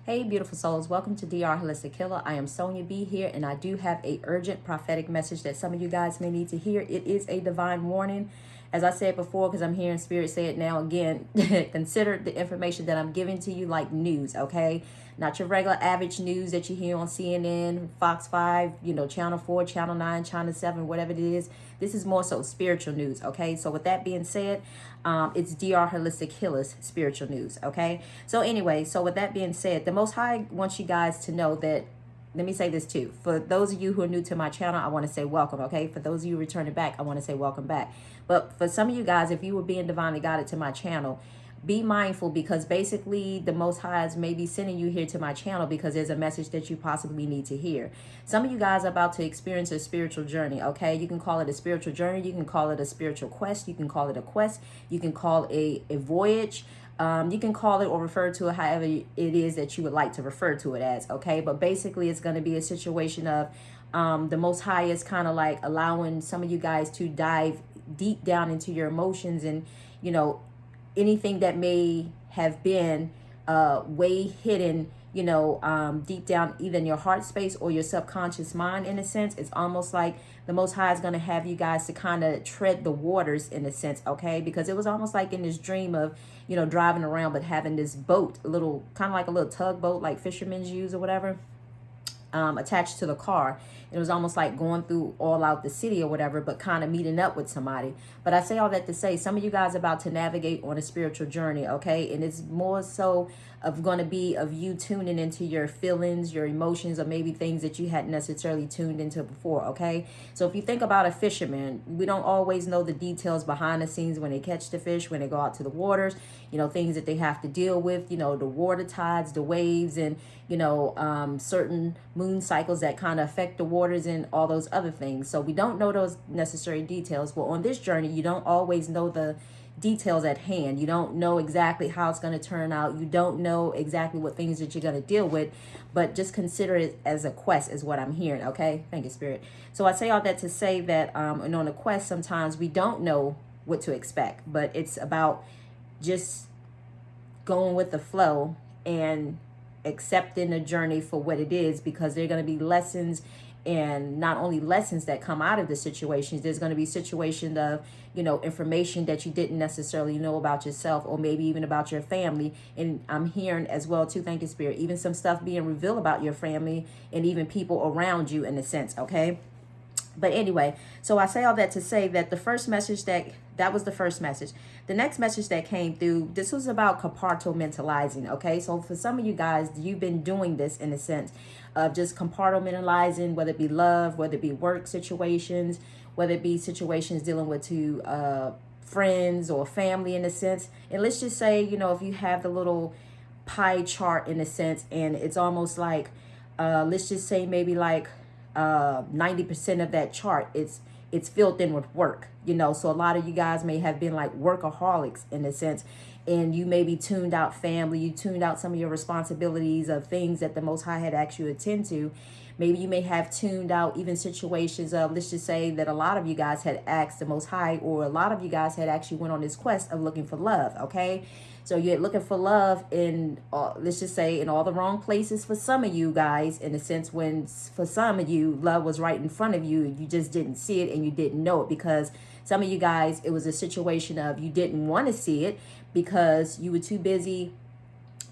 Hey, beautiful souls. Welcome to DR Holistic Healer. I am Sonia B here, and I do have a urgent prophetic message that some of you guys may need to hear. It is a divine warning. As I said before, because I'm hearing Spirit say it now again, consider the information that I'm giving to you like news, okay? Not your regular average news that you hear on CNN, Fox 5, Channel 4, Channel 9, Channel 7, whatever it is. This is more so spiritual news, okay? So with that being said, it's DR Holistic Healers spiritual news, okay? So anyway, so with that being said, the Most High wants you guys to know that, let me say this too. For those of you who are new to my channel, I want to say welcome, okay? For those of you returning back, I want to say welcome back. But for some of you guys, if you were being divinely guided to my channel, be mindful, because basically the Most High is maybe sending you here to my channel because there's a message that you possibly need to hear. Some of you guys are about to experience a spiritual journey, okay? You can call it a spiritual journey. You can call it a spiritual quest. You can call it a quest. You can call it a voyage. You can call it or refer to it however it is that you would like to refer to it as, okay? But basically it's going to be a situation of the Most High is kind of like allowing some of you guys to dive deep down into your emotions and, anything that may have been way hidden, deep down either in your heart space or your subconscious mind. In a sense, it's almost like the Most High is going to have you guys to kind of tread the waters in a sense, okay? Because it was almost like in this dream of, driving around but having this boat, a little kind of like a little tugboat like fishermen use or whatever, attached to the car. It was almost like going through all out the city or whatever, but kind of meeting up with somebody. But I say all that to say, some of you guys are about to navigate on a spiritual journey, okay? And it's more so of going to be of you tuning into your feelings, your emotions, or maybe things that you hadn't necessarily tuned into before, okay? So if you think about a fisherman, we don't always know the details behind the scenes when they catch the fish, when they go out to the waters, things that they have to deal with, the water tides, the waves, and, certain moon cycles that kind of affect the waters and all those other things. So we don't know those necessary details. Well, on this journey, you don't always know the details at hand. You don't know exactly how it's going to turn out. You don't know exactly what things that you're going to deal with, but just consider it as a quest is what I'm hearing. Okay. Thank you, Spirit. So I say all that to say that, and on a quest, sometimes we don't know what to expect, but it's about just going with the flow and accepting the journey for what it is, because there are going to be lessons, and not only lessons that come out of the situations, there's going to be situations of, information that you didn't necessarily know about yourself, or maybe even about your family. And I'm hearing as well too, thank you, Spirit, even some stuff being revealed about your family and even people around you in a sense, okay? But anyway, so I say all that to say that the first message that was the first message. The next message that came through, this was about compartmentalizing, okay? So for some of you guys, you've been doing this in a sense of just compartmentalizing, whether it be love, whether it be work situations, whether it be situations dealing with friends or family in a sense. And let's just say, if you have the little pie chart in a sense, and it's almost like, let's just say maybe like 90% of that chart, it's filled in with work, so a lot of you guys may have been like workaholics in a sense, and you maybe tuned out family, you tuned out some of your responsibilities of things that the Most High had asked you to attend to. Maybe you may have tuned out even situations of, let's just say that a lot of you guys had asked the Most High, or a lot of you guys had actually went on this quest of looking for love, okay? So you're looking for love in, let's just say, in all the wrong places for some of you guys, in a sense, when for some of you, love was right in front of you. You just didn't see it and you didn't know it, because some of you guys, it was a situation of you didn't want to see it because you were too busy,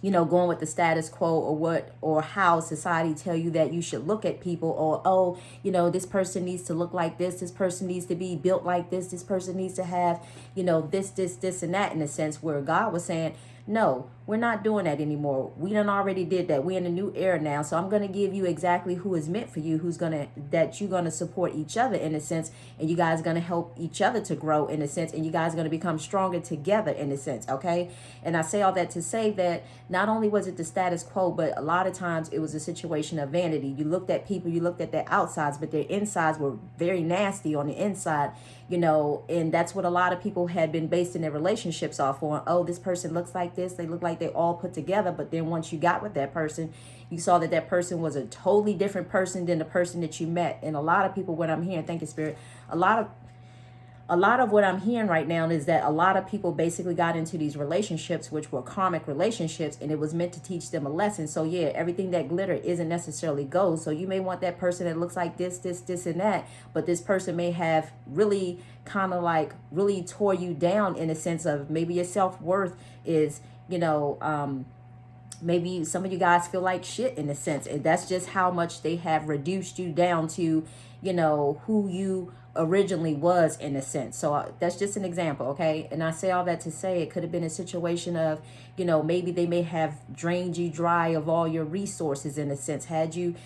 going with the status quo, or what, or how society tell you that you should look at people, or, oh, this person needs to look like this person needs to be built like this person needs to have, this, and that, in a sense, where God was saying, no, we're not doing that anymore. We done already did that. We're in a new era now. So I'm going to give you exactly who is meant for you, that you're going to support each other in a sense. And you guys are going to help each other to grow in a sense. And you guys are going to become stronger together in a sense. Okay. And I say all that to say that not only was it the status quo, but a lot of times it was a situation of vanity. You looked at people, you looked at their outsides, but their insides were very nasty on the inside, and that's what a lot of people had been basing their relationships off on. Oh, this person looks like this. They look like they all put together. But then once you got with that person, you saw that that person was a totally different person than the person that you met. And a lot of people, what I'm hearing, thank you, Spirit, a lot a lot of what I'm hearing right now is that a lot of people basically got into these relationships, which were karmic relationships, and it was meant to teach them a lesson. So yeah, everything that glitter isn't necessarily gold. So you may want that person that looks like this, and that, but this person may have really kind of like really tore you down in a sense of maybe your self-worth is, maybe some of you guys feel like shit in a sense, and that's just how much they have reduced you down to, who you originally was in a sense. So that's just an example, okay? And I say all that to say it could have been a situation of, maybe they may have drained you dry of all your resources in a sense, had you,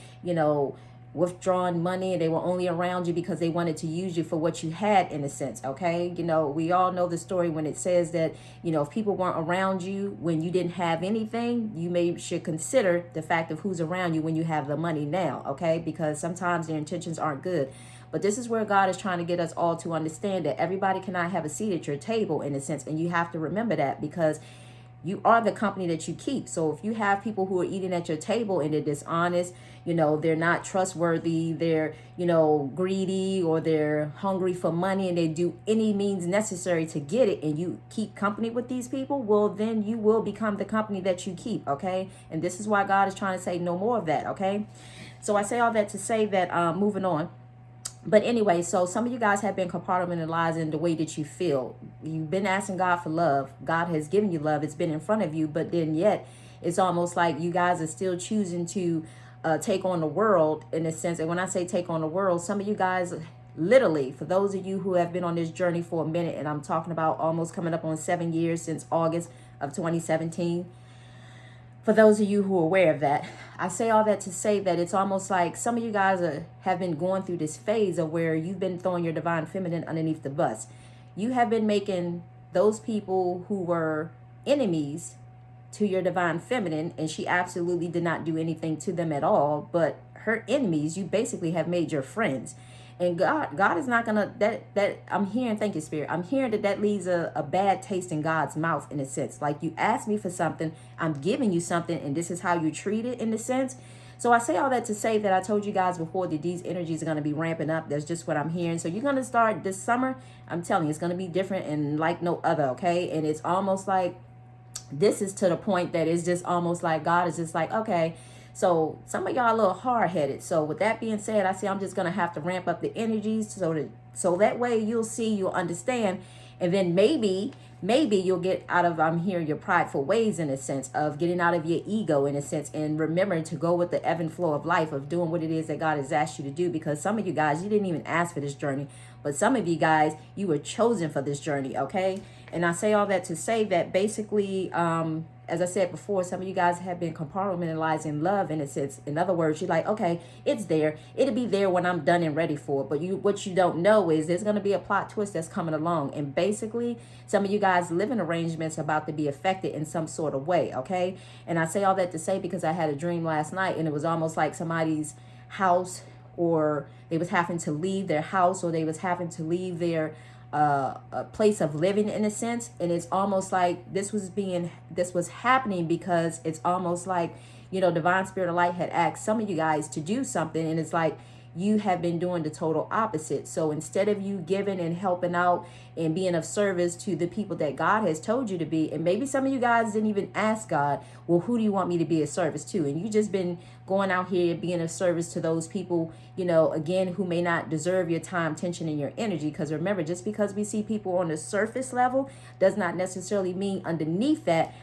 withdrawn money, and they were only around you because they wanted to use you for what you had in a sense, okay? We all know the story when it says that, if people weren't around you when you didn't have anything, you should consider the fact of who's around you when you have the money now, okay? Because sometimes their intentions aren't good. But this is where God is trying to get us all to understand that everybody cannot have a seat at your table in a sense, and you have to remember that, because you are the company that you keep. So if you have people who are eating at your table and they're dishonest, they're not trustworthy, they're, greedy, or they're hungry for money, and they do any means necessary to get it, and you keep company with these people, well, then you will become the company that you keep, okay? And this is why God is trying to say no more of that, okay? So I say all that to say that, moving on. But anyway, so some of you guys have been compartmentalizing the way that you feel. You've been asking God for love. God has given you love. It's been in front of you. But then yet, it's almost like you guys are still choosing to take on the world in a sense. And when I say take on the world, some of you guys, literally, for those of you who have been on this journey for a minute, and I'm talking about almost coming up on 7 years since August of 2017. For those of you who are aware of that, I say all that to say that it's almost like some of you guys have been going through this phase of where you've been throwing your divine feminine underneath the bus. You have been making those people who were enemies to your divine feminine, and she absolutely did not do anything to them at all, but her enemies, you basically have made your friends. And God is not gonna, that I'm hearing, thank you, Spirit, I'm hearing that leaves a bad taste in God's mouth in a sense. Like, you asked me for something, I'm giving you something, and this is how you treat it in a sense. So I say all that to say that I told you guys before that these energies are going to be ramping up. That's just what I'm hearing. So you're going to start this summer. I'm telling you, it's going to be different and like no other, okay? And it's almost like this is to the point that it's just almost like God is just like, okay, so some of y'all a little hard-headed. So with that being said, I say I'm just going to have to ramp up the energies so that way you'll see, you'll understand, and then maybe you'll get out of, I'm hearing, your prideful ways in a sense of getting out of your ego in a sense, and remembering to go with the ebb and flow of life of doing what it is that God has asked you to do. Because some of you guys, you didn't even ask for this journey, but some of you guys, you were chosen for this journey, okay? And I say all that to say that basically, as I said before, some of you guys have been compartmentalizing love in a sense. In other words, you're like, okay, it's there. It'll be there when I'm done and ready for it. But what you don't know is there's going to be a plot twist that's coming along. And basically, some of you guys' living arrangements are about to be affected in some sort of way, okay? And I say all that to say because I had a dream last night, and it was almost like somebody's house, or they was having to leave their house, or they was having to leave their a place of living in a sense. And it's almost like this was happening because it's almost like, Divine Spirit of Light had asked some of you guys to do something, and it's like you have been doing the total opposite. So instead of you giving and helping out and being of service to the people that God has told you to be, and maybe some of you guys didn't even ask God, well, who do you want me to be of service to? And you just been going out here being of service to those people, again, who may not deserve your time, attention, and your energy. Because remember, just because we see people on the surface level does not necessarily mean underneath that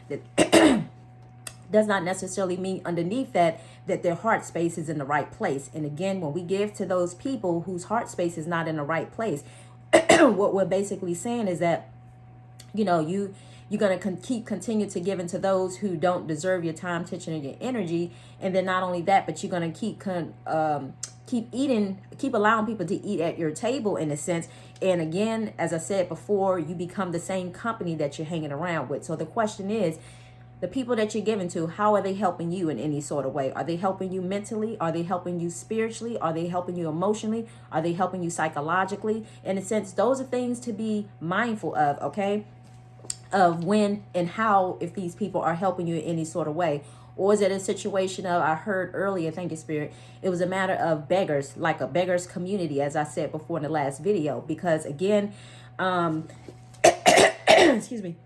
does not necessarily mean underneath that their heart space is in the right place. And again, when we give to those people whose heart space is not in the right place, what we're basically saying is that, you're going to continue to give into those who don't deserve your time, attention, and your energy. And then not only that, but you're going to keep allowing people to eat at your table in a sense. And again, as I said before, you become the same company that you're hanging around with. So the question is, the people that you're giving to, how are they helping you in any sort of way? Are they helping you mentally? Are they helping you spiritually? Are they helping you emotionally? Are they helping you psychologically? In a sense, those are things to be mindful of, okay? Of when and how, if these people are helping you in any sort of way. Or is it a situation of, I heard earlier, thank you, Spirit, it was a matter of beggars, like a beggars community, as I said before in the last video. Because again, Excuse me.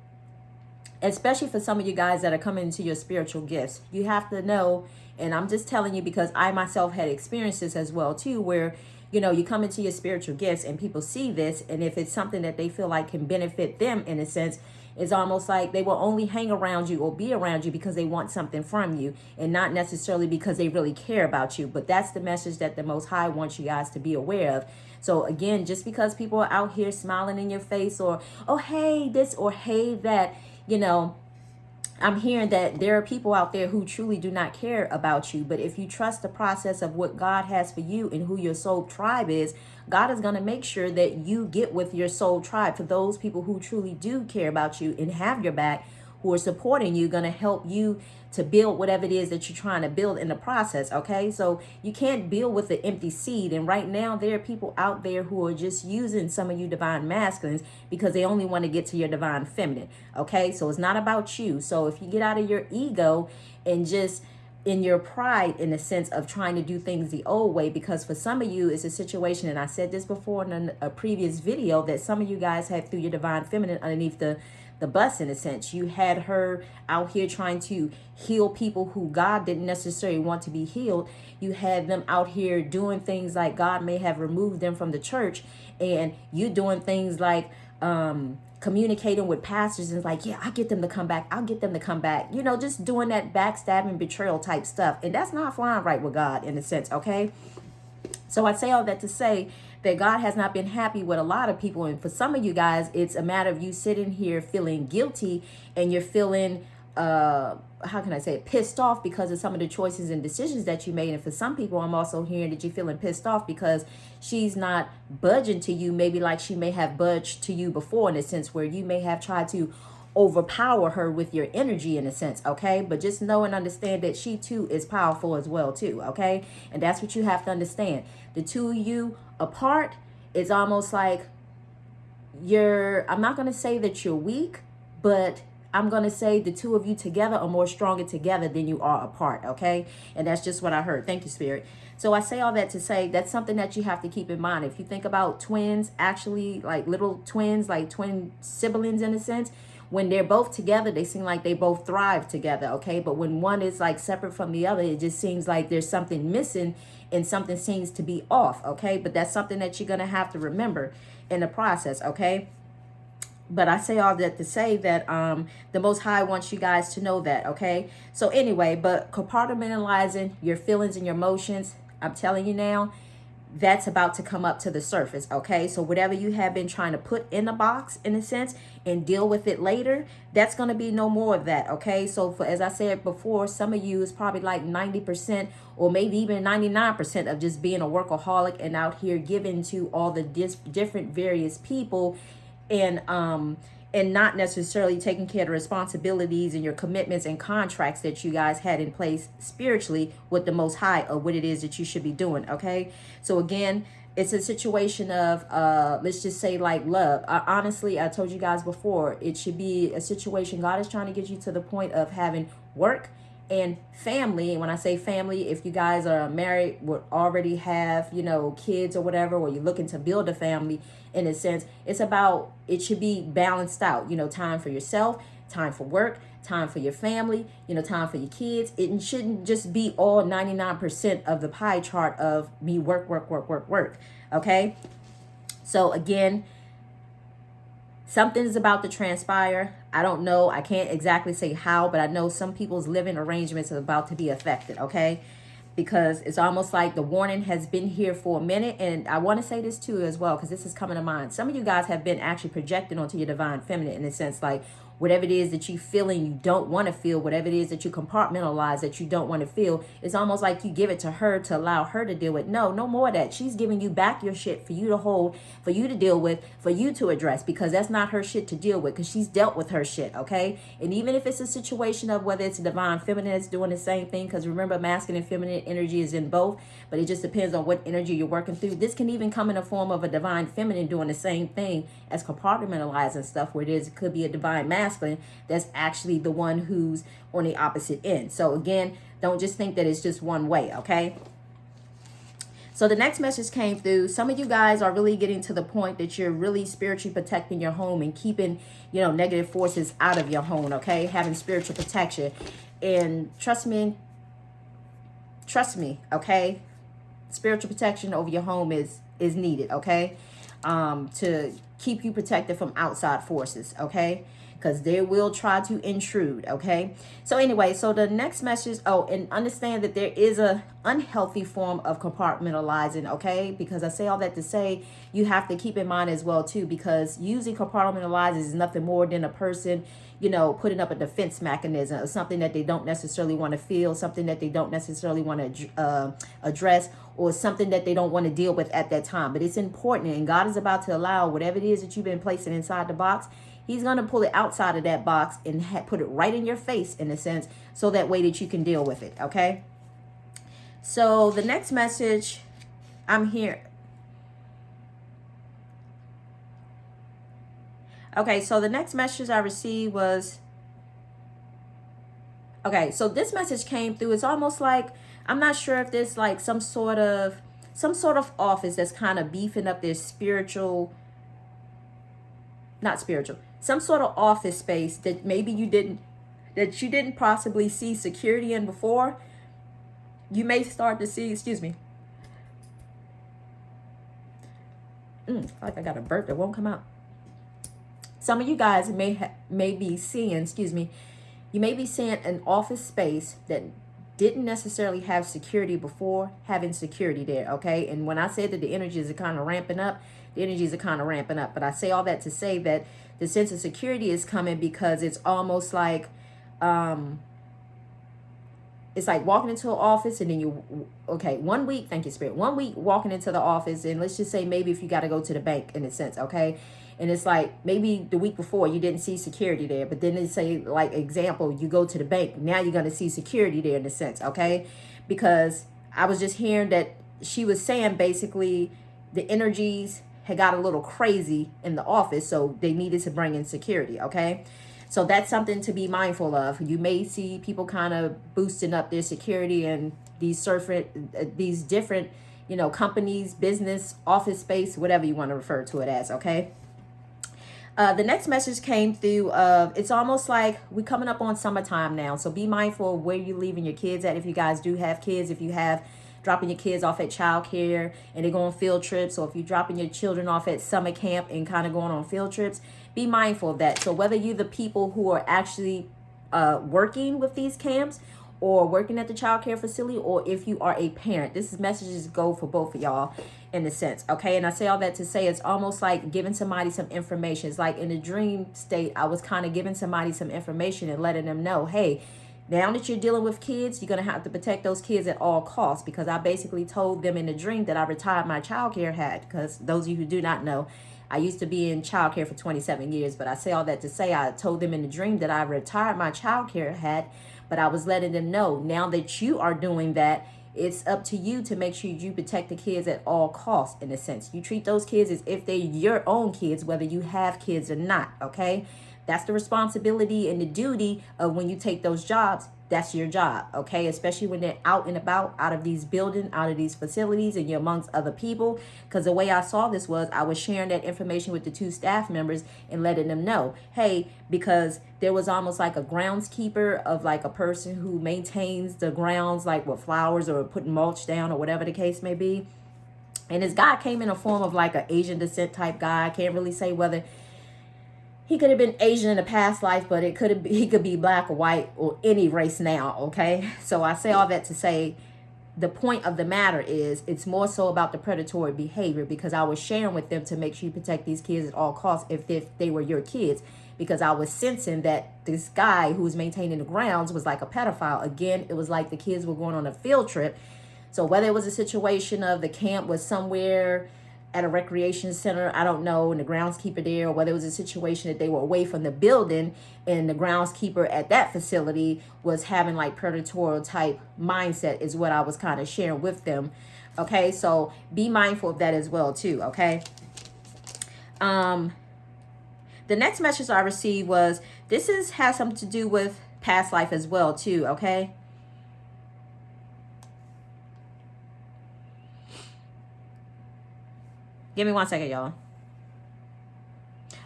Especially for some of you guys that are coming into your spiritual gifts, you have to know, and I'm just telling you because I myself had experienced this as well too, where you come into your spiritual gifts and people see this, and if it's something that they feel like can benefit them in a sense, it's almost like they will only hang around you or be around you because they want something from you and not necessarily because they really care about you. But that's the message that the Most High wants you guys to be aware of. So again, just because people are out here smiling in your face or, oh, hey, this or hey, that, I'm hearing that there are people out there who truly do not care about you. But if you trust the process of what God has for you and who your soul tribe is, God is going to make sure that you get with your soul tribe. For those people who truly do care about you and have your back, who are supporting you, going to help you to build whatever it is that you're trying to build in the process. Okay, so you can't build with an empty seed. And right now there are people out there who are just using some of you divine masculines because they only want to get to your divine feminine. Okay, so it's not about you. So if you get out of your ego and just in your pride, in the sense of trying to do things the old way, because for some of you it's a situation, and I said this before in a previous video, that some of you guys had through your divine feminine underneath the bus, in a sense. You had her out here trying to heal people who God didn't necessarily want to be healed. You had them out here doing things like God may have removed them from the church, and you doing things like communicating with pastors and like, yeah, I get them to come back. I'll get them to come back. Just doing that backstabbing, betrayal type stuff. And that's not flying right with God, in a sense, okay? So I say all that to say that God has not been happy with a lot of people. And for some of you guys, it's a matter of you sitting here feeling guilty and you're feeling, how can I say it, pissed off because of some of the choices and decisions that you made. And for some people, I'm also hearing that you're feeling pissed off because she's not budging to you, maybe like she may have budged to you before, in a sense where you may have tried to overpower her with your energy, in a sense, okay? But just know and understand that she too is powerful as well too, okay? And that's what you have to understand. The two of you apart, it's almost like I'm not going to say that you're weak, but I'm going to say the two of you together are more stronger together than you are apart, okay? And that's just what I heard. Thank you, Spirit. So I say all that to say that's something that you have to keep in mind. If you think about twins, actually like little twins, like twin siblings in a sense, when they're both together, they seem like they both thrive together, okay? But when one is like separate from the other, it just seems like there's something missing and something seems to be off, okay? But that's something that you're going to have to remember in the process, okay? But I say all that to say that the Most High wants you guys to know that, okay? So anyway, but compartmentalizing your feelings and your emotions, I'm telling you now, that's about to come up to the surface, okay? So whatever you have been trying to put in a box, in a sense, and deal with it later, that's going to be no more of that, okay? So as I said before, some of you is probably like 90% or maybe even 99% of just being a workaholic and out here giving to all the different various people and not necessarily taking care of the responsibilities and your commitments and contracts that you guys had in place spiritually with the Most High, or what it is that you should be doing, okay? So again, it's a situation of, let's just say like love. Honestly, I told you guys before, it should be a situation, God is trying to get you to the point of having work and family. And when I say family, if you guys are married, would already have, kids or whatever, or you're looking to build a family, in a sense, it should be balanced out, time for yourself, time for work, time for your family, time for your kids. It shouldn't just be all 99% of the pie chart of me work, okay? So again, something is about to transpire. I don't know. I can't exactly say how, but I know some people's living arrangements are about to be affected, okay? Because it's almost like the warning has been here for a minute. And I want to say this too as well, because this is coming to mind. Some of you guys have been actually projected onto your divine feminine, in a sense, like whatever it is that you feel and you don't want to feel, whatever it is that you compartmentalize that you don't want to feel, it's almost like you give it to her to allow her to deal with. No more of that. She's giving you back your shit for you to hold, for you to deal with, for you to address, because that's not her shit to deal with, because she's dealt with her shit, okay? And even if it's a situation of whether it's a divine feminine that's doing the same thing, because remember, masculine and feminine energy is in both, but it just depends on what energy you're working through. This can even come in the form of a divine feminine doing the same thing as compartmentalizing stuff, where it could be a divine masculine that's actually the one who's on the opposite end. So again, don't just think that it's just one way, okay? So the next message came through. Some of you guys are really getting to the point that you're really spiritually protecting your home and keeping, negative forces out of your home, okay? Having spiritual protection. And trust me, okay? Spiritual protection over your home is needed, okay? To keep you protected from outside forces, okay? Because they will try to intrude, okay? So anyway, so the next message, and understand that there is a unhealthy form of compartmentalizing, okay? Because I say all that to say, you have to keep in mind as well too, because using compartmentalizing is nothing more than a person, putting up a defense mechanism or something that they don't necessarily want to feel, something that they don't necessarily want to address, or something that they don't want to deal with at that time. But it's important, and God is about to allow whatever it is that you've been placing inside the box, He's going to pull it outside of that box and put it right in your face, in a sense, so that way that you can deal with it, okay? So the next message, I'm here. Okay, so the next message I received was, okay, so this message came through. It's almost like, I'm not sure if there's like some sort of office that's kind of beefing up their some sort of office space that maybe you didn't possibly see security in before. You may start to see, like I got a burp that won't come out. Some of you guys may be seeing, you may be seeing an office space that didn't necessarily have security before, having security there, okay? And when I say that the energies are kind of ramping up, but I say all that to say that the sense of security is coming because it's almost like, it's like walking into an office and then 1 week, thank you, Spirit. 1 week walking into the office, and let's just say maybe if you got to go to the bank, in a sense, okay? And it's like maybe the week before you didn't see security there, but then they say, like, example, you go to the bank, now you're going to see security there, in a sense, okay? Because I was just hearing that she was saying basically the energies had got a little crazy in the office, so they needed to bring in security, okay? So that's something to be mindful of. You may see people kind of boosting up their security in these different, companies, business, office space, whatever you want to refer to it as, okay? The next message came through. It's almost like we're coming up on summertime now. So be mindful of where you're leaving your kids at. If you guys do have kids, if you have dropping your kids off at childcare and they're going on field trips, or if you're dropping your children off at summer camp and kind of going on field trips, be mindful of that. So whether you're the people who are actually working with these camps or working at the child care facility, or if you are a parent, this messages go for both of y'all in a sense, okay? And I say all that to say it's almost like giving somebody some information. It's like in the dream state, I was kind of giving somebody some information and letting them know, hey, now that you're dealing with kids, you're going to have to protect those kids at all costs, because I basically told them in the dream that I retired my child care hat, because those of you who do not know, I used to be in child care for 27 years, but I say all that to say I told them in the dream that I retired my child care hat, but I was letting them know now that you are doing that, it's up to you to make sure you protect the kids at all costs, in a sense. You treat those kids as if they're your own kids, whether you have kids or not, okay? That's the responsibility and the duty of when you take those jobs. That's your job, okay? Especially when they're out and about, out of these buildings, out of these facilities, and you're amongst other people. Because the way I saw this was I was sharing that information with the 2 staff members and letting them know, hey, because there was almost like a groundskeeper of like a person who maintains the grounds, like with flowers or putting mulch down or whatever the case may be. And this guy came in a form of like an Asian descent type guy. I can't really say whether he could have been Asian in a past life, but he could be black or white or any race now, okay? So I say all that to say the point of the matter is it's more so about the predatory behavior, because I was sharing with them to make sure you protect these kids at all costs if they were your kids, because I was sensing that this guy who was maintaining the grounds was like a pedophile. Again, it was like the kids were going on a field trip. So whether it was a situation of the camp was somewhere at a recreation center, I don't know, and the groundskeeper there, or whether it was a situation that they were away from the building and the groundskeeper at that facility was having like predatory type mindset, is what I was kind of sharing with them. Okay, so be mindful of that as well too, okay? The next message I received was, has something to do with past life as well too, okay? Give me 1 second, y'all.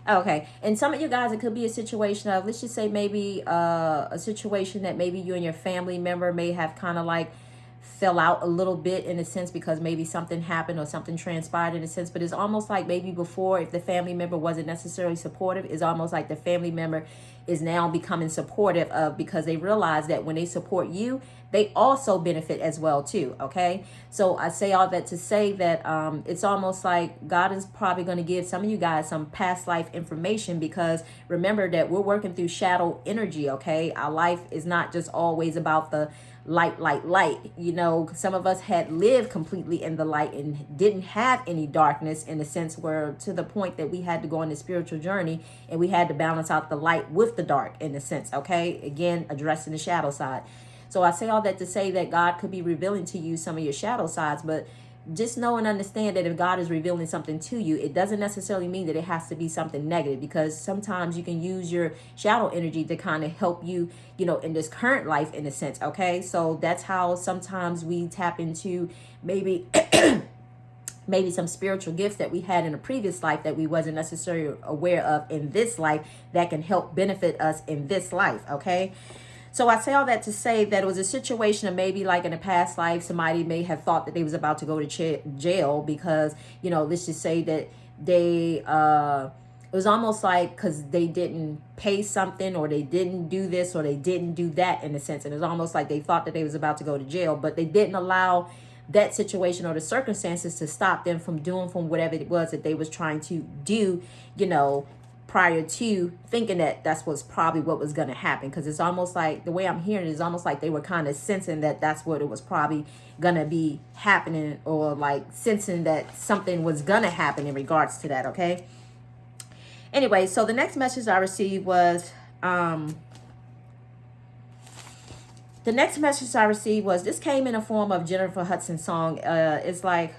Okay, and some of you guys, it could be a situation of, let's just say maybe a situation that maybe you and your family member may have kind of like fell out a little bit in a sense because maybe something happened or something transpired in a sense. But it's almost like maybe before, if the family member wasn't necessarily supportive, it's almost like the family member is now becoming supportive of, because they realize that when they support you, they also benefit as well too. Okay, so I say all that to say that it's almost like God is probably going to give some of you guys some past life information, because remember that we're working through shadow energy. Okay, our life is not just always about the light. You know, some of us had lived completely in the light and didn't have any darkness, in a sense, where to the point that we had to go on the spiritual journey and we had to balance out the light with the dark, in a sense. Okay, again, addressing the shadow side. So I say all that to say that God could be revealing to you some of your shadow sides, but just know and understand that if God is revealing something to you, it doesn't necessarily mean that it has to be something negative, because sometimes you can use your shadow energy to kind of help you, you know, in this current life, in a sense. Okay, so that's how sometimes we tap into maybe maybe some spiritual gifts that we had in a previous life that we wasn't necessarily aware of in this life, that can help benefit us in this life. Okay, so I say all that to say that it was a situation of maybe like in a past life, somebody may have thought that they was about to go to jail because, you know, let's just say that they, it was almost like because they didn't pay something, or they didn't do this, or they didn't do that, in a sense. And it's almost like they thought that they was about to go to jail, but they didn't allow that situation or the circumstances to stop them from doing from whatever it was that they was trying to do, you know, prior to thinking that that's what's probably what was going to happen. Because it's almost like, the way I'm hearing it is almost like they were kind of sensing that that's what it was probably going to be happening, or like sensing that something was going to happen in regards to that. Okay, anyway, so the next message I received was this came in a form of Jennifer Hudson's song. It's like,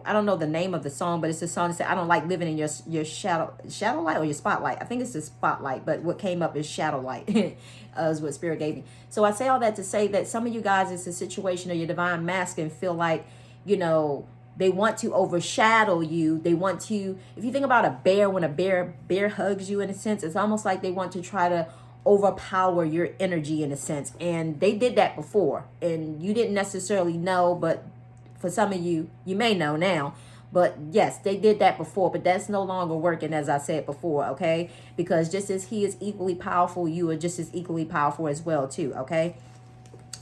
I don't know the name of the song, but it's a song that said, I don't like living in your shadow light, or your spotlight. I think it's the spotlight, but what came up is shadow light, is what Spirit gave me. So I say all that to say that some of you guys, it's a situation of your divine masculine feel like, you know, they want to overshadow you. They want to, if you think about a bear, when a bear hugs you, in a sense, it's almost like they want to try to overpower your energy, in a sense. And they did that before, and you didn't necessarily know, but for some of you, you may know now. But yes, they did that before, but that's no longer working, as I said before. Okay, because just as he is equally powerful, you are just as equally powerful as well too. Okay,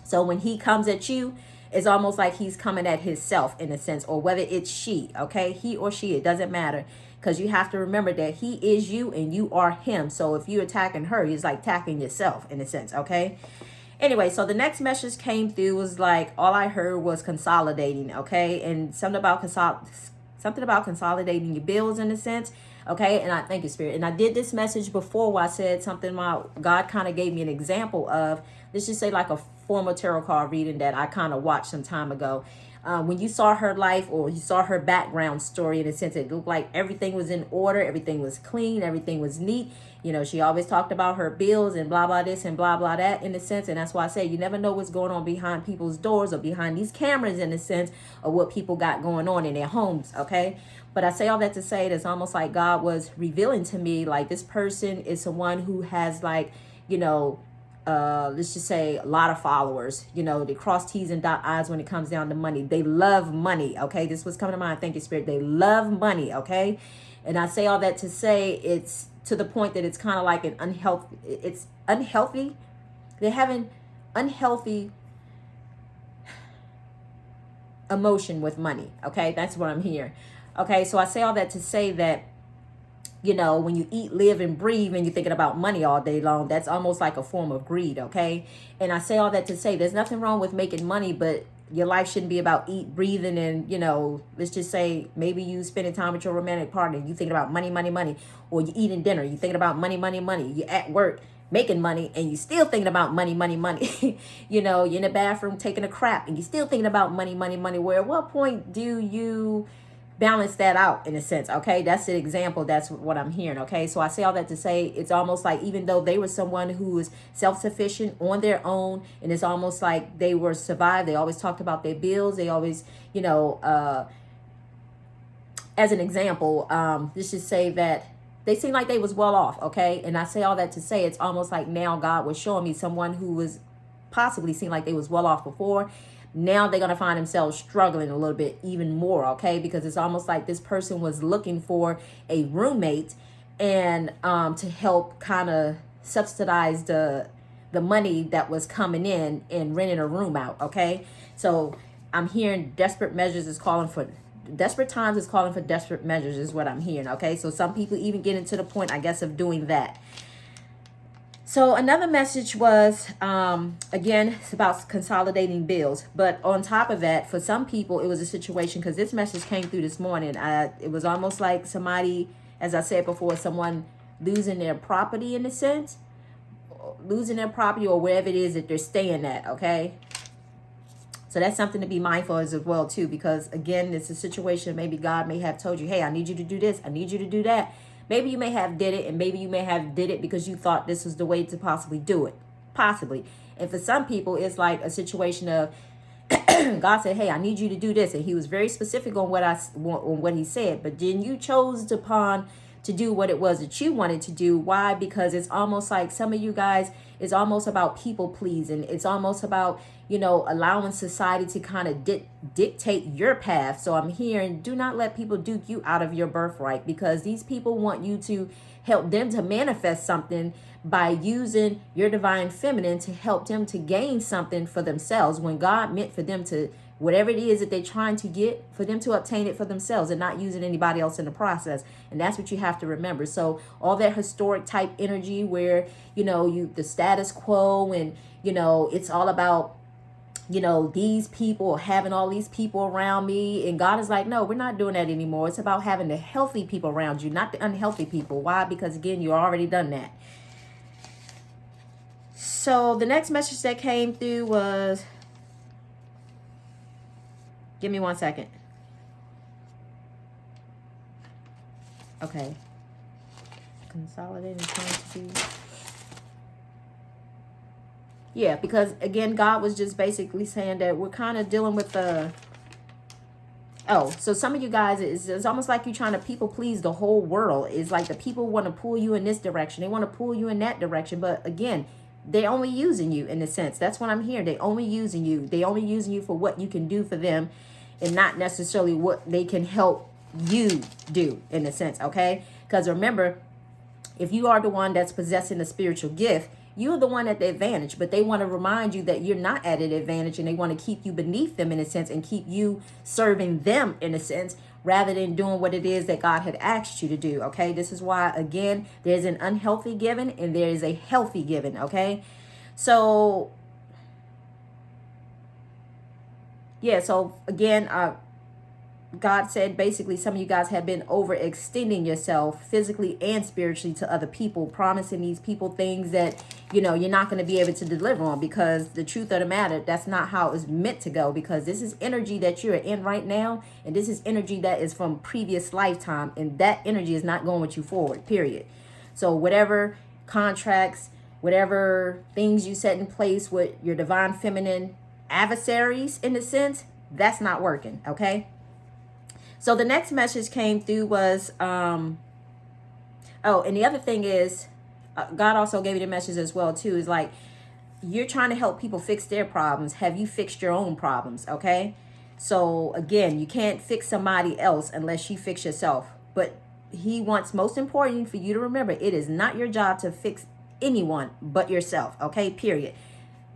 so when he comes at you, it's almost like he's coming at himself, in a sense, or whether it's she. Okay, he or she, it doesn't matter, because you have to remember that he is you and you are him. So if you're attacking her, he's like attacking yourself, in a sense. Okay, anyway, so the next message came through was like, all I heard was consolidating. Okay, and something about consolidating your bills, in a sense. Okay, and I thank you, Spirit. And I did this message before where I said something about God kind of gave me an example of, let's just say like a former tarot card reading that I kind of watched some time ago. When you saw her life, or you saw her background story, in a sense, it looked like everything was in order, everything was clean, everything was neat. You know, she always talked about her bills and blah, blah, this and blah, blah, that, in a sense. And that's why I say you never know what's going on behind people's doors, or behind these cameras, in a sense, or what people got going on in their homes. Okay. But I say all that to say it's almost like God was revealing to me, like, this person is someone who has, like, you know, let's just say a lot of followers. You know, they cross T's and dot I's when it comes down to money. They love money. Okay, this was coming to mind. Thank you, Spirit. They love money. Okay, and I say all that to say it's to the point that it's kind of like an unhealthy. It's unhealthy. They're having unhealthy emotion with money. Okay, that's what I'm hearing. Okay, so I say all that to say that, you know, when you eat, live, and breathe, and you're thinking about money all day long, that's almost like a form of greed. Okay, and I say all that to say there's nothing wrong with making money, but your life shouldn't be about eat, breathing, and, you know, let's just say maybe you spending time with your romantic partner, you thinking about money, or you eating dinner, you thinking about money. You at work making money, and you still thinking about money. You know, you're in the bathroom taking a crap, and you still thinking about money. Where at what point do you balance that out, in a sense? Okay, that's the example. That's what I'm hearing. Okay, so I say all that to say it's almost like, even though they were someone who was self-sufficient on their own, and it's almost like they were survived, they always talked about their bills, they always, you know, as an example, let's just say that they seem like they was well off, okay? And I say all that to say it's almost like now God was showing me someone who was possibly seemed like they was well off before. Now they're going to find themselves struggling a little bit even more, okay? Because it's almost like this person was looking for a roommate and to help kind of subsidize the money that was coming in and renting a room out, okay? So I'm hearing desperate measures is calling for desperate times is calling for desperate measures is what I'm hearing, okay? So some people even getting to the point, I guess, of doing that. So another message was, again, it's about consolidating bills. But on top of that, for some people, it was a situation, because this message came through this morning. It was almost like somebody, as I said before, someone losing their property in a sense, losing their property or wherever it is that they're staying at, okay? So that's something to be mindful as well, too, because, again, it's a situation maybe God may have told you, hey, I need you to do this. I need you to do that. Maybe you may have did it, and maybe you may have did it because you thought this was the way to possibly do it. Possibly. And for some people, it's like a situation of God said, hey, I need you to do this. And he was very specific on what he said. But then you chose upon to do what it was that you wanted to do. Why? Because it's almost like some of you guys, it's almost about people pleasing. It's almost about, allowing society to kind of dictate your path. So I'm hearing, do not let people duke you out of your birthright, because these people want you to help them to manifest something by using your divine feminine to help them to gain something for themselves, when God meant for them to, whatever it is that they're trying to get, for them to obtain it for themselves and not using anybody else in the process. And that's what you have to remember. So all that historic type energy where, the status quo and, it's all about, these people, having all these people around me. And God is like, no, we're not doing that anymore. It's about having the healthy people around you, not the unhealthy people. Why? Because, again, you already done that. So the next message that came through was, give me 1 second. Okay. Consolidating quantity. Yeah, because again, God was just basically saying that we're kind of dealing with so some of you guys, it's almost like you're trying to people please the whole world. It's like the people want to pull you in this direction. They want to pull you in that direction. But again, they're only using you in a sense. That's what I'm hearing. They only using you. They only using you for what you can do for them and not necessarily what they can help you do in a sense, okay? Because remember, if you are the one that's possessing a spiritual gift, you're the one at the advantage, but they want to remind you that you're not at an advantage, and they want to keep you beneath them in a sense and keep you serving them in a sense rather than doing what it is that God had asked you to do, okay? This is why, again, there's an unhealthy giving and there is a healthy giving, okay? So, yeah, so again, God said basically some of you guys have been overextending yourself physically and spiritually to other people, promising these people things that, you're not going to be able to deliver on, because the truth of the matter, that's not how it's meant to go, because this is energy that you're in right now. And this is energy that is from previous lifetime. And that energy is not going with you forward, period. So whatever contracts, whatever things you set in place with your divine feminine adversaries, in a sense, that's not working, okay? So the next message came through was, and the other thing is, God also gave you the message as well, too, is like, you're trying to help people fix their problems. Have you fixed your own problems? Okay. So again, you can't fix somebody else unless you fix yourself. But he wants, most important for you to remember, it is not your job to fix anyone but yourself. Okay. Period.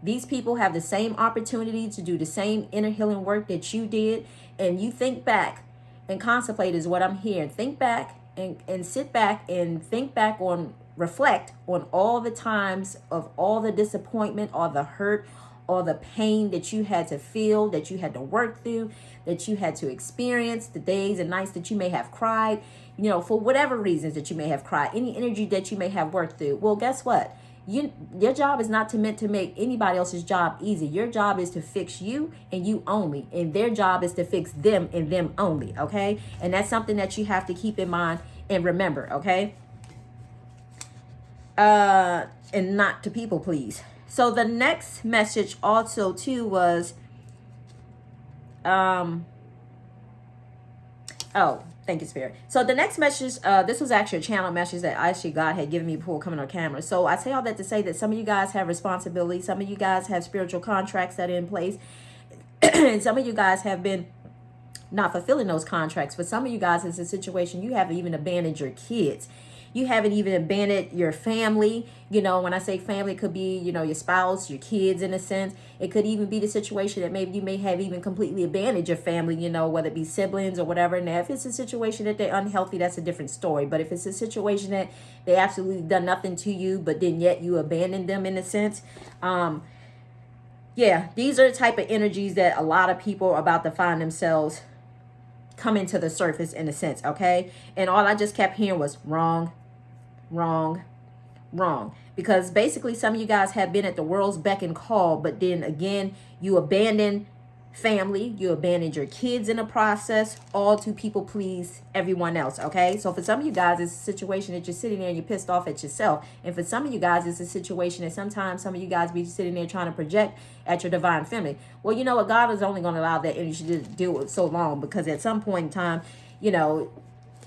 These people have the same opportunity to do the same inner healing work that you did. And you think back and contemplate is what I'm hearing. Think back and sit back and think back on, reflect on all the times of all the disappointment or the hurt or the pain that you had to feel, that you had to work through, that you had to experience, the days and nights that you may have cried, for whatever reasons that you may have cried, any energy that you may have worked through. Well, guess what? Your job is not meant to make anybody else's job easy. Your job is to fix you and you only. And their job is to fix them and them only. Okay. And that's something that you have to keep in mind and remember. Okay. And not to people please. So the next message also too was, Thank you, Spirit. So the next message, this was actually a channel message that actually God had given me before coming on camera. So I say all that to say that some of you guys have responsibility. Some of you guys have spiritual contracts that are in place. And some of you guys have been not fulfilling those contracts. For some of you guys, it's a situation you haven't even abandoned your kids. You haven't even abandoned your family. You know, when I say family, it could be, you know, your spouse, your kids in a sense. It could even be the situation that maybe you may have even completely abandoned your family, you know, whether it be siblings or whatever. Now, if it's a situation that they're unhealthy, that's a different story. But if it's a situation that they absolutely done nothing to you, but then yet you abandoned them in a sense, yeah, these are the type of energies that a lot of people are about to find themselves coming to the surface in a sense, okay? And all I just kept hearing was wrong, wrong, wrong. Because basically some of you guys have been at the world's beck and call, but then again, you abandoned family, you abandoned your kids in the process, all to people please everyone else, okay? So for some of you guys, it's a situation that you're sitting there and you're pissed off at yourself. And for some of you guys, it's a situation that sometimes some of you guys be sitting there trying to project at your divine family. Well, you know what? God is only going to allow that energy to deal with so long, because at some point in time, you know,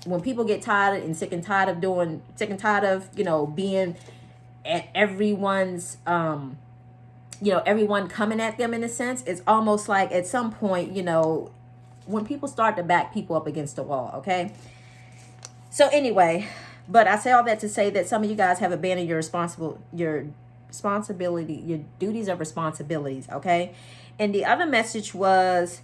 when people get tired and sick and tired of, you know, being at everyone's, you know, everyone coming at them in a sense, it's almost like at some point, you know, when people start to back people up against the wall, okay? So anyway, but I say all that to say that some of you guys have abandoned your responsibility, your duties of responsibilities, okay? And the other message was,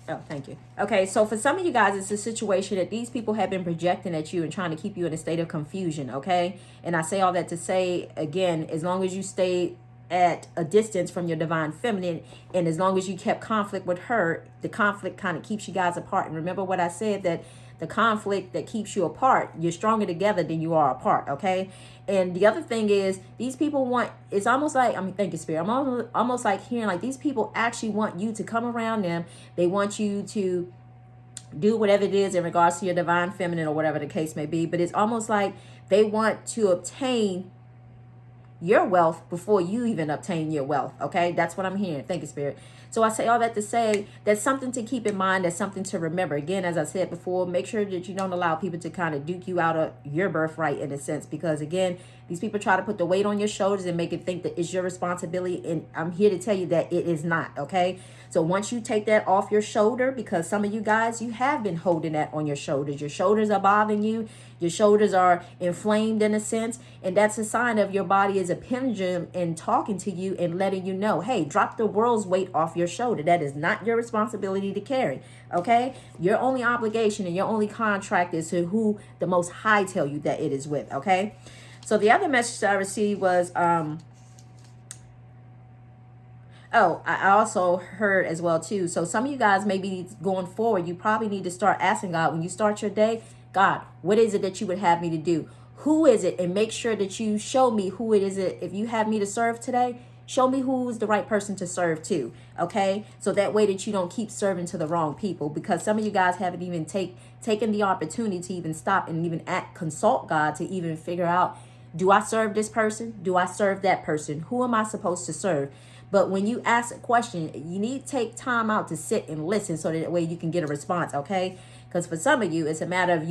oh, thank you. Okay, so for some of you guys, it's a situation that these people have been projecting at you and trying to keep you in a state of confusion, okay? And I say all that to say, again, as long as you stay at a distance from your divine feminine, and as long as you kept conflict with her, the conflict kind of keeps you guys apart. And remember what I said, that the conflict that keeps you apart, you're stronger together than you are apart, okay? And the other thing is, these people want, it's almost like, I mean, thank you, Spirit. I'm almost like hearing like these people actually want you to come around them. They want you to do whatever it is in regards to your divine feminine or whatever the case may be. But it's almost like they want to obtain your wealth before you even obtain your wealth, okay? That's what I'm hearing. Thank you, Spirit. So I say all that to say that's something to keep in mind. That's something to remember. Again, as I said before, make sure that you don't allow people to kind of duke you out of your birthright in a sense, because again, these people try to put the weight on your shoulders and make it think that it's your responsibility. And I'm here to tell you that it is not, okay? So once you take that off your shoulder, because some of you guys, you have been holding that on your shoulders. Your shoulders are bothering you. Your shoulders are inflamed in a sense. And that's a sign of your body is a pendulum and talking to you and letting you know, hey, drop the world's weight off your shoulder. That is not your responsibility to carry, okay? Your only obligation and your only contract is to who the Most High tell you that it is with, okay? So the other message I received was, oh, I also heard as well too. So some of you guys may be going forward. You probably need to start asking God when you start your day, God, what is it that you would have me to do? Who is it? And make sure that you show me who it is. If you have me to serve today, show me who is the right person to serve to. Okay. So that way that you don't keep serving to the wrong people, because some of you guys haven't even taken the opportunity to even stop and even consult God to even figure out, do I serve this person? Do I serve that person? Who am I supposed to serve? But when you ask a question, you need to take time out to sit and listen so that way you can get a response, okay? Because for some of you, it's a matter of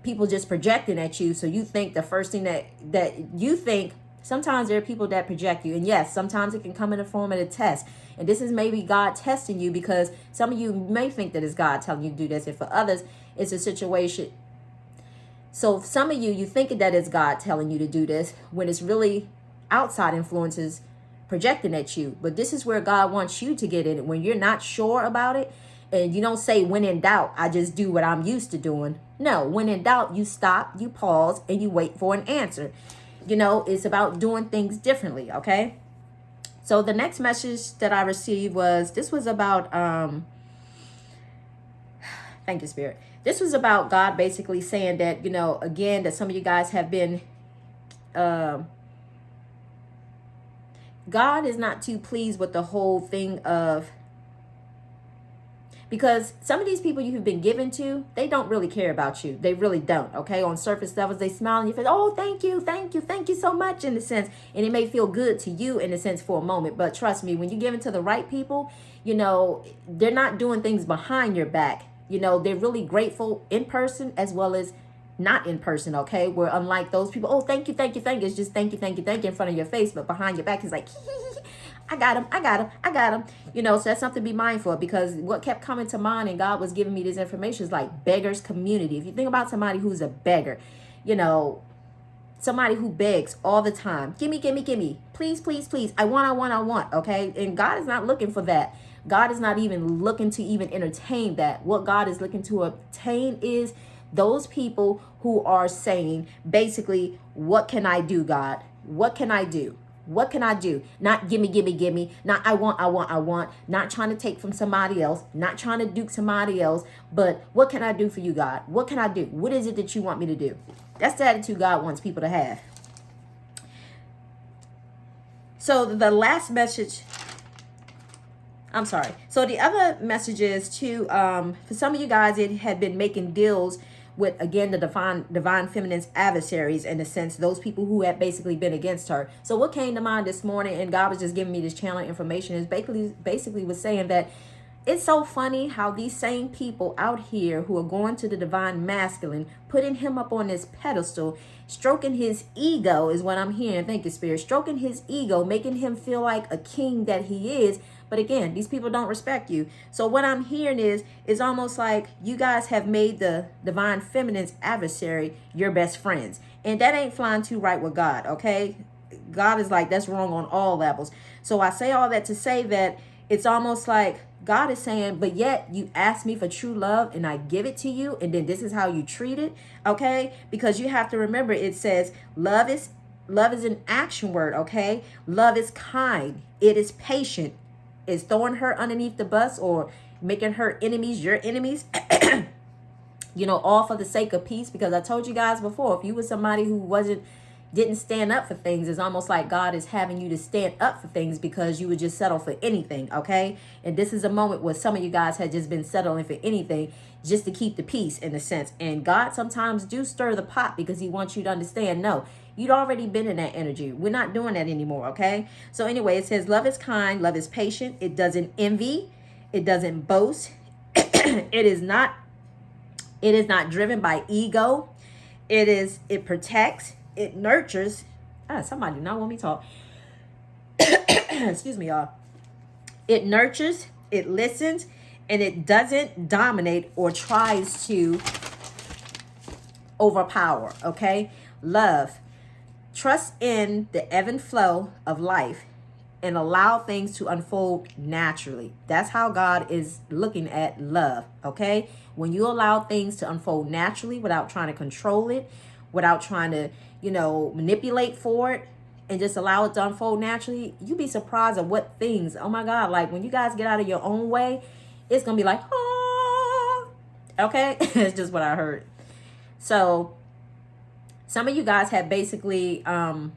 people just projecting at you. So you think the first thing that you think, sometimes there are people that project you. And yes, sometimes it can come in the form of a test. And this is maybe God testing you, because some of you may think that it's God telling you to do this. And for others, it's a situation. So some of you think that it's God telling you to do this when it's really outside influences projecting at you. But this is where God wants you to get in it. When you're not sure about it, and you don't say, when in doubt, I just do what I'm used to doing. No, when in doubt, you stop, you pause, and you wait for an answer. You know, it's about doing things differently, okay? So the next message that I received was, this was about, thank you, Spirit. This was about God basically saying that, you know, again, that some of you guys have been, God is not too pleased with the whole thing of Because some of these people you have been given to, they don't really care about you. They really don't, okay? On surface levels, they smile in your face. Oh, thank you, thank you, thank you so much, in a sense. And it may feel good to you in a sense for a moment. But trust me, when you give it to the right people, you know, they're not doing things behind your back. You know, they're really grateful in person as well as not in person, okay? Where unlike those people, oh, thank you, thank you, thank you. It's just thank you, thank you, thank you in front of your face. But behind your back is like, I got him, I got him, I got him. You know, so that's something to be mindful of, because what kept coming to mind and God was giving me this information is like beggars community. If you think about somebody who's a beggar, you know, somebody who begs all the time, gimme, gimme, gimme, please, please, please, I want, okay? And God is not looking for that. God is not even looking to even entertain that. What God is looking to obtain is those people who are saying, basically, what can I do, God? What can I do? What can I do? Not gimme, gimme, gimme. Not I want. Not trying to take from somebody else. Not trying to duke somebody else. But what can I do for you, God? What can I do? What is it that you want me to do? That's the attitude God wants people to have. So the last message, I'm sorry. So the other message is to, for some of you guys, it had been making deals with, again, the divine feminine's adversaries, in a sense, those people who had basically been against her. So what came to mind this morning, and God was just giving me this channel information, is basically was saying that it's so funny how these same people out here who are going to the divine masculine, putting him up on this pedestal, stroking his ego is what I'm hearing. Thank you, Spirit. Stroking his ego, making him feel like a king that he is. But again, these people don't respect you. So what I'm hearing is almost like you guys have made the divine feminine's adversary your best friends. And that ain't flying too right with God, okay? God is like, that's wrong on all levels. So I say all that to say that it's almost like God is saying, but yet you ask me for true love and I give it to you. And then this is how you treat it, okay? Because you have to remember, it says love is an action word, okay? Love is kind. It is patient. Is throwing her underneath the bus or making her enemies your enemies, you know, all for the sake of peace. Because I told you guys before, if you were somebody who didn't stand up for things, it's almost like God is having you to stand up for things because you would just settle for anything, okay? And this is a moment where some of you guys had just been settling for anything just to keep the peace, in a sense. And God sometimes do stir the pot because he wants you to understand, no, you'd already been in that energy. We're not doing that anymore, okay? So anyway, it says love is kind, love is patient. It doesn't envy. It doesn't boast. It is not driven by ego. It protects. It nurtures. Somebody do not want me to talk. Excuse me, y'all. It nurtures, it listens, and it doesn't dominate or tries to overpower, okay? Love. Trust in the ebb and flow of life and allow things to unfold naturally. That's how God is looking at love, okay? When you allow things to unfold naturally without trying to control it, without trying to, you know, manipulate for it, and just allow it to unfold naturally, you'd be surprised at what things, oh my God, like when you guys get out of your own way, it's going to be like, ah, okay? It's just what I heard. So some of you guys have basically, been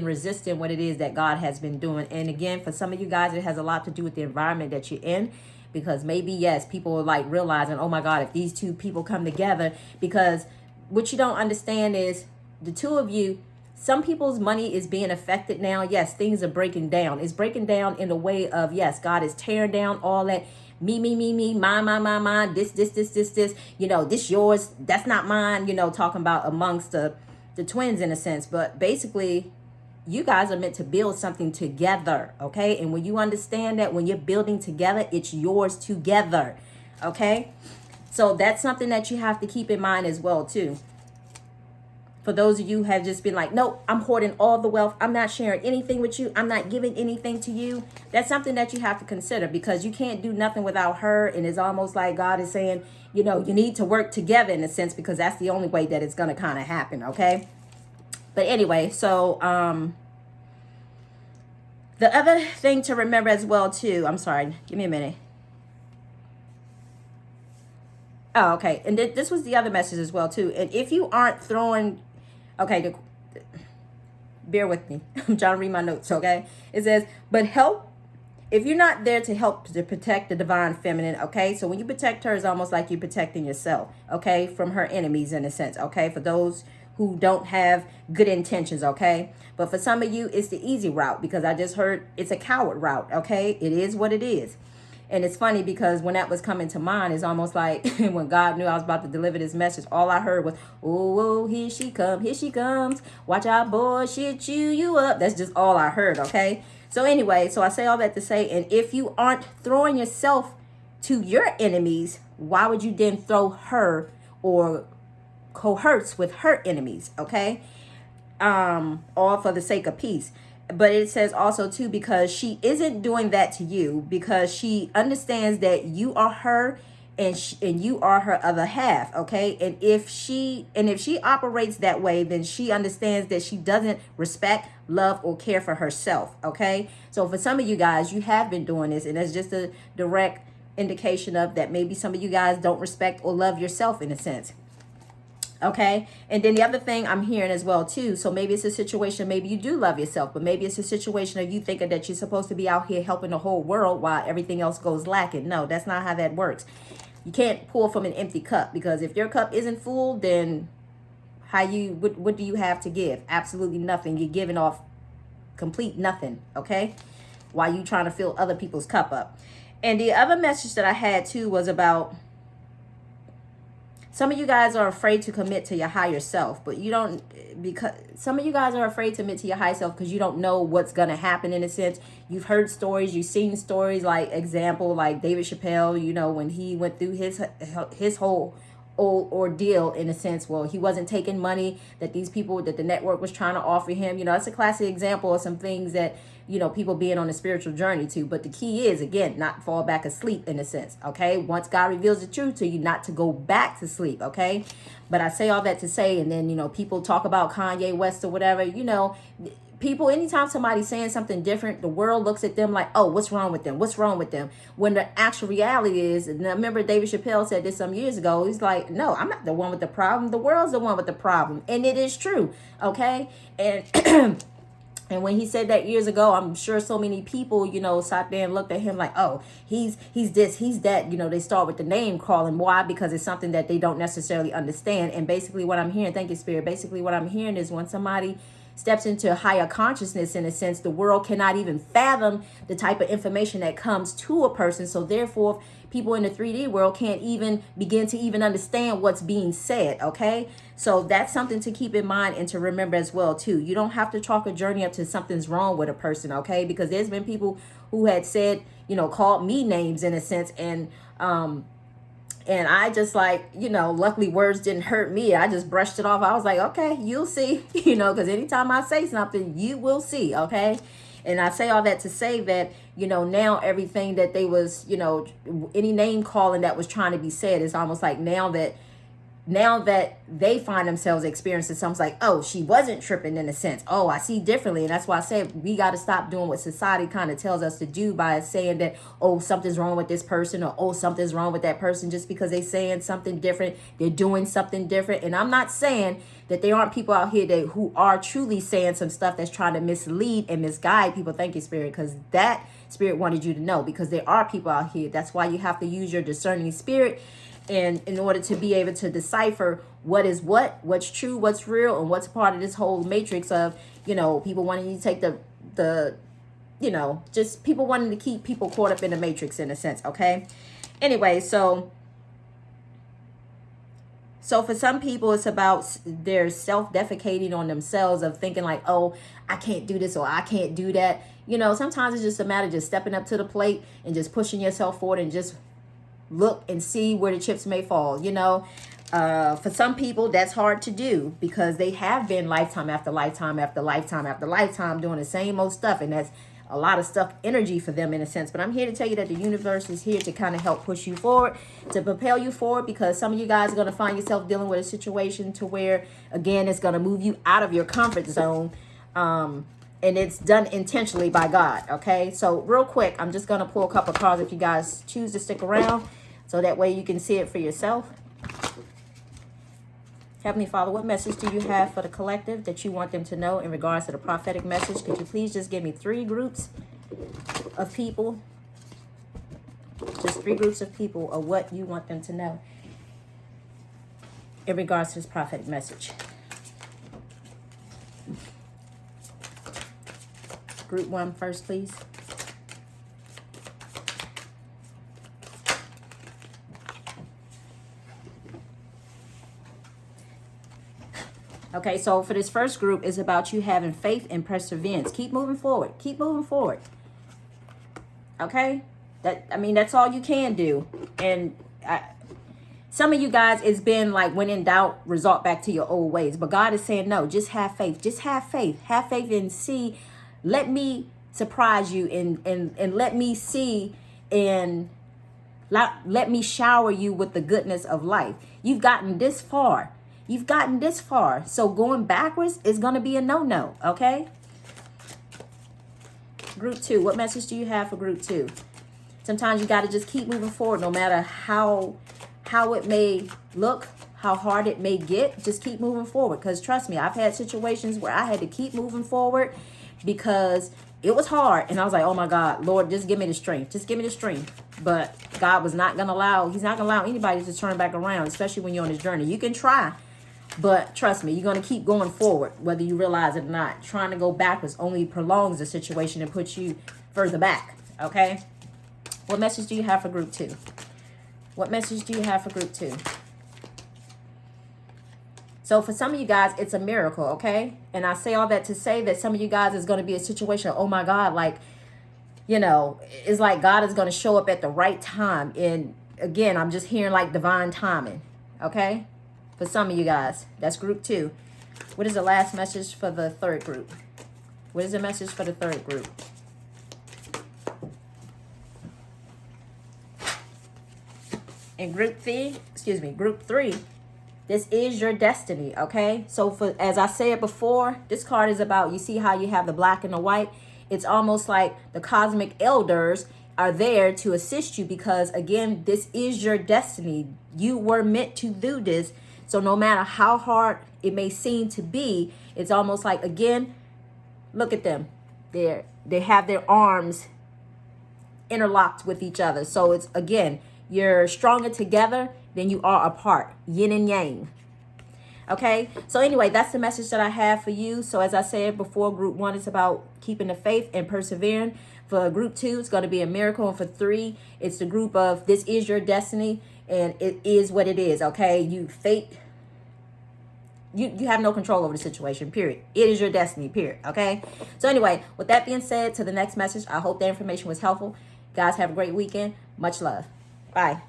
resisting what it is that God has been doing. And again, for some of you guys, it has a lot to do with the environment that you're in. Because maybe, yes, people are like realizing, oh my God, if these two people come together, because what you don't understand is the two of you, some people's money is being affected now. Yes, things are breaking down. It's breaking down in the way of, yes, God is tearing down all that me, mine, this, you know, this yours, that's not mine, you know, talking about amongst the twins in a sense. But basically, you guys are meant to build something together, okay? And when you understand that when you're building together, it's yours together, okay? So that's something that you have to keep in mind as well, too. For those of you who have just been like, nope, I'm hoarding all the wealth. I'm not sharing anything with you. I'm not giving anything to you. That's something that you have to consider, because you can't do nothing without her. And it's almost like God is saying, you know, you need to work together in a sense, because that's the only way that it's going to kind of happen, okay? But anyway, so the other thing to remember as well, too, I'm sorry, give me a minute. Oh, okay. And this was the other message as well, too. And if you aren't throwing, okay, bear with me. I'm trying to read my notes, okay? It says, but help if you're not there to help to protect the divine feminine, okay? So when you protect her, it's almost like you're protecting yourself, okay? From her enemies in a sense, okay? For those who don't have good intentions, okay? But for some of you, it's the easy route, because I just heard it's a coward route, okay? It is what it is. And it's funny because when that was coming to mind, it's almost like when God knew I was about to deliver this message, all I heard was, oh, here she comes. Watch out, boy, she'll chew you up. That's just all I heard, okay? So anyway, so I say all that to say, and if you aren't throwing yourself to your enemies, why would you then throw her or cohorts with her enemies, okay? All for the sake of peace. But it says also too, because she isn't doing that to you, because she understands that you are her and you are her other half, okay? And if she operates that way, then she understands that she doesn't respect, love, or care for herself, okay? So for some of you guys, you have been doing this, and that's just a direct indication of that maybe some of you guys don't respect or love yourself in a sense. Okay. And then the other thing I'm hearing as well too. So maybe it's a situation, maybe you do love yourself, but maybe it's a situation of you thinking that you're supposed to be out here helping the whole world while everything else goes lacking. No, that's not how that works. You can't pour from an empty cup, because if your cup isn't full, then what do you have to give? Absolutely nothing. You're giving off complete nothing. Okay. While you trying to fill other people's cup up. And the other message that I had too was about, some of you guys are afraid to commit to your higher self, but you don't, because some of you guys are afraid to commit to your higher self because you don't know what's going to happen in a sense. You've heard stories, you've seen stories, like example, like David Chappelle, you know, when he went through his whole ordeal in a sense. Well, he wasn't taking money that these people, that the network was trying to offer him. You know, that's a classic example of some things that, you know, people being on a spiritual journey too. But the key is, again, not fall back asleep in a sense, okay? Once God reveals the truth to you, not to go back to sleep, okay? But I say all that to say, and then, you know, people talk about Kanye West or whatever, you know, people, anytime somebody's saying something different, the world looks at them like, oh, what's wrong with them? What's wrong with them? When the actual reality is, and I remember David Chappelle said this some years ago, he's like, no, I'm not the one with the problem. The world's the one with the problem. And it is true, okay? And and when he said that years ago, I'm sure so many people, you know, sat there and looked at him like, oh, he's this, he's that. You know, they start with the name calling. Why? Because it's something that they don't necessarily understand. And basically what I'm hearing, thank you, Spirit. Basically what I'm hearing is when somebody steps into a higher consciousness, in a sense, the world cannot even fathom the type of information that comes to a person. So therefore, people in the 3D world can't even begin to even understand what's being said, okay? So that's something to keep in mind and to remember as well, too. You don't have to chalk a journey up to something's wrong with a person, okay? Because there's been people who had said, you know, called me names in a sense, and I just like, you know, luckily words didn't hurt me. I just brushed it off. I was like, okay, you'll see, you know, because anytime I say something, you will see, okay? And I say all that to say that, you know, now everything that they was, you know, any name calling that was trying to be said, is almost like now that they find themselves experiencing something like, oh, she wasn't tripping in a sense. Oh, I see differently. And that's why I said we got to stop doing what society kind of tells us to do by saying that, oh, something's wrong with this person, or oh, something's wrong with that person, just because they're saying something different. They're doing something different. And I'm not saying that there aren't people out here who are truly saying some stuff that's trying to mislead and misguide people. Thank you, Spirit, because that Spirit wanted you to know, because there are people out here. That's why you have to use your discerning spirit, and in order to be able to decipher what is what's true, what's real, and what's part of this whole matrix of, you know, people wanting you to take the you know, just people wanting to keep people caught up in the matrix in a sense, okay? Anyway, so for some people, it's about their self-defecating on themselves, of thinking like, oh, I can't do this or I can't do that. You know, sometimes it's just a matter of just stepping up to the plate and just pushing yourself forward and just look and see where the chips may fall, you know. For some people, that's hard to do because they have been lifetime after lifetime after lifetime after lifetime doing the same old stuff. And that's a lot of stuff, energy for them in a sense. But I'm here to tell you that the universe is here to kind of help push you forward, to propel you forward, because some of you guys are going to find yourself dealing with a situation to where, again, it's going to move you out of your comfort zone. And it's done intentionally by God, okay? So real quick, I'm just going to pull a couple of cards if you guys choose to stick around, so that way you can see it for yourself. Heavenly Father, what message do you have for the collective that you want them to know in regards to the prophetic message? Could you please just give me 3 groups? of people. Just 3 groups of people of what you want them to know in regards to this prophetic message. Group 1 first, please. Okay, so for this first group, it's about you having faith and perseverance. Keep moving forward. Keep moving forward. Okay? That's all you can do. And some of you guys, it's been like, when in doubt, resort back to your old ways. But God is saying, no, just have faith. Just have faith. Have faith and see. Let me surprise you and let me see and let me shower you with the goodness of life. You've gotten this far. You've gotten this far. So going backwards is going to be a no-no, okay? Group 2, what message do you have for group 2? Sometimes you got to just keep moving forward no matter how it may look, how hard it may get. Just keep moving forward, because trust me, I've had situations where I had to keep moving forward because it was hard. And I was like, oh my God, Lord, just give me the strength. Just give me the strength. But God was not going to allow, he's not going to allow anybody to turn back around, especially when you're on this journey. You can try, but trust me, you're going to keep going forward, whether you realize it or not. Trying to go backwards only prolongs the situation and puts you further back, okay? What message do you have for group 2? What message do you have for group 2? So for some of you guys, it's a miracle, okay? And I say all that to say that some of you guys is going to be a situation, oh my God, like, you know, it's like God is going to show up at the right time. And again, I'm just hearing like divine timing, okay? For some of you guys, that's group 2. What is the last message for the third group? What is the message for the third group? In group 3, this is your destiny, okay? So for, as I said before, this card is about, you see how you have the black and the white? It's almost like the cosmic elders are there to assist you because, again, this is your destiny. You were meant to do this. So no matter how hard it may seem to be, it's almost like, again, look at them. They have their arms interlocked with each other. So it's, again, you're stronger together than you are apart. Yin and yang. Okay? So anyway, that's the message that I have for you. So as I said before, group 1 is about keeping the faith and persevering. For group 2, it's going to be a miracle. And for 3, it's the group of this is your destiny. And it is what it is, okay? You have no control over the situation, period. It is your destiny, period, okay? So anyway, with that being said, to the next message, I hope that information was helpful. Guys, have a great weekend. Much love. Bye.